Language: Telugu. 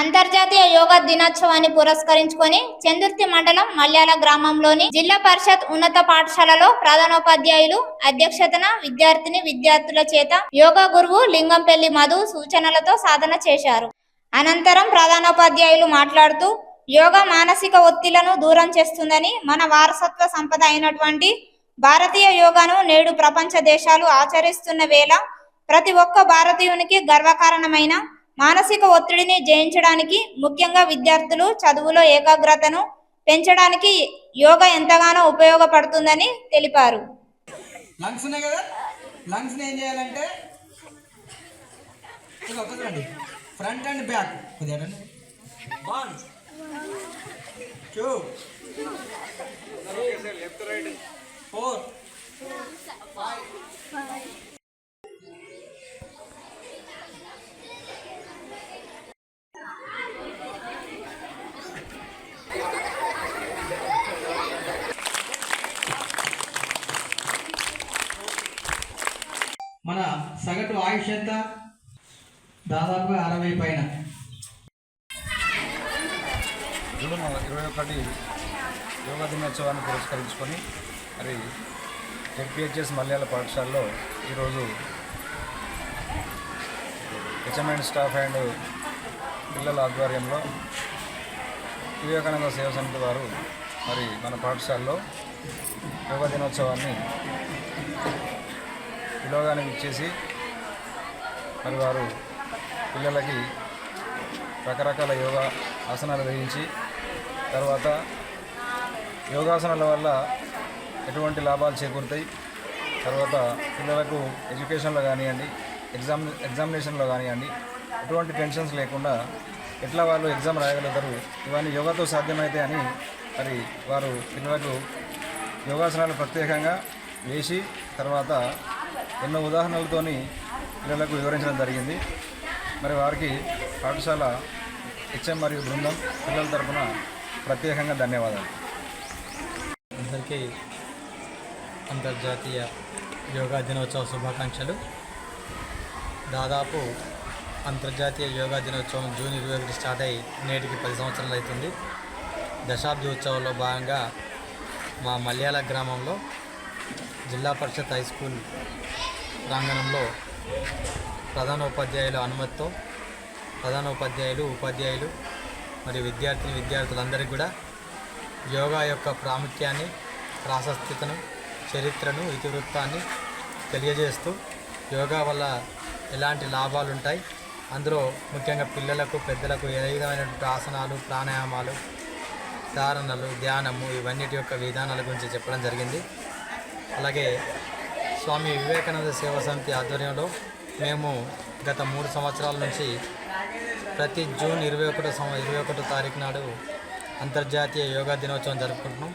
అంతర్జాతీయ యోగా దినోత్సవాన్ని పురస్కరించుకొని చందుర్తి మండలం మల్యాల గ్రామంలోని జిల్లా పరిషత్ ఉన్నత పాఠశాలలో ప్రధానోపాధ్యాయులు అధ్యక్షతన విద్యార్థుల చేత యోగా గురువు లింగంపల్లి మధు సూచనలతో సాధన చేశారు. అనంతరం ప్రధానోపాధ్యాయులు మాట్లాడుతూ యోగా మానసిక ఒత్తిళ్లను దూరం చేస్తుందని, మన వారసత్వ సంపద అయినటువంటి భారతీయ యోగాను నేడు ప్రపంచ దేశాలు ఆచరిస్తున్న వేళ ప్రతి ఒక్క భారతీయునికి గర్వకారణమైన మానసిక ఒత్తిడిని జయించడానికి, ముఖ్యంగా విద్యార్థులు చదువులో ఏకాగ్రతను పెంచడానికి యోగా ఎంతగానో ఉపయోగపడుతుందని తెలిపారు. లంగ్స్ ఉన్నాయి కదా, లంగ్స్ని ఏం చేయాలంటే ఫ్రంట్ అండ్ బ్యాక్ కొద్దిగా 1 2 లెఫ్ట్ రైట్ 4 5 మన సగటు ఆయుష్ ఎంత? దాదాపుగా 60 పైన. జూన్ 21 యోగా దినోత్సవాన్ని పురస్కరించుకొని మరి జెడ్పీహెచ్ఎస్ మల్యాల పాఠశాలలో ఈరోజు హెచ్ఎంఎండ్ స్టాఫ్ అండ్ పిల్లల ఆధ్వర్యంలో వివేకానంద సేవ సమితి వారు మరి మన పాఠశాలలో యోగా దినోత్సవాన్ని పిలవగానే ఇచ్చేసి మరి వారు పిల్లలకి రకరకాల యోగా ఆసనాలు వేయించి, తర్వాత యోగాసనాల వల్ల ఎటువంటి లాభాలు చేకూరుతాయి, తర్వాత పిల్లలకు ఎడ్యుకేషన్లో కానివ్వండి, ఎగ్జామినేషన్లో కానివ్వండి ఎటువంటి టెన్షన్స్ లేకుండా ఎట్లా వాళ్ళు ఎగ్జామ్ రాయగలుగుతారు, ఇవన్నీ యోగాతో సాధ్యమైతే అని మరి వారు పిల్లలకు యోగాసనాలు ప్రత్యేకంగా వేసి తర్వాత ఎన్నో ఉదాహరణలతోని పిల్లలకు వివరించడం జరిగింది. మరి వారికి పాఠశాల హెచ్ఎం మరియు బృందం పిల్లల తరఫున ప్రత్యేకంగా ధన్యవాదాలు. అందరికీ అంతర్జాతీయ యోగా దినోత్సవ శుభాకాంక్షలు. దాదాపు అంతర్జాతీయ యోగా దినోత్సవం జూన్ 21 స్టార్ట్ అయ్యి నేటికి 10 సంవత్సరాలు అవుతుంది. దశాబ్ది ఉత్సవంలో భాగంగా మా మల్యాల గ్రామంలో జిల్లా పరిషత్ హై స్కూల్ ప్రాంగణంలో ప్రధానోపాధ్యాయుల అనుమతితో ఉపాధ్యాయులు మరియు విద్యార్థులందరికీ కూడా యోగా యొక్క ప్రాముఖ్యాన్ని, ప్రాశస్త్యతను, చరిత్రను, ఇతివృత్తాన్ని తెలియజేస్తూ యోగా వల్ల ఎలాంటి లాభాలు ఉంటాయి, అందులో ముఖ్యంగా పిల్లలకు, పెద్దలకు ఏ విధమైనటువంటి ఆసనాలు, ప్రాణాయామాలు, ధారణలు, ధ్యానము ఇవన్నిటి యొక్క విధానాల గురించి చెప్పడం జరిగింది. అలాగే స్వామి వివేకానంద సేవా సమితి ఆధ్వర్యంలో మేము గత 3 సంవత్సరాల నుంచి ప్రతి జూన్ 21 తారీఖు నాడు అంతర్జాతీయ యోగా దినోత్సవం జరుపుకుంటున్నాం.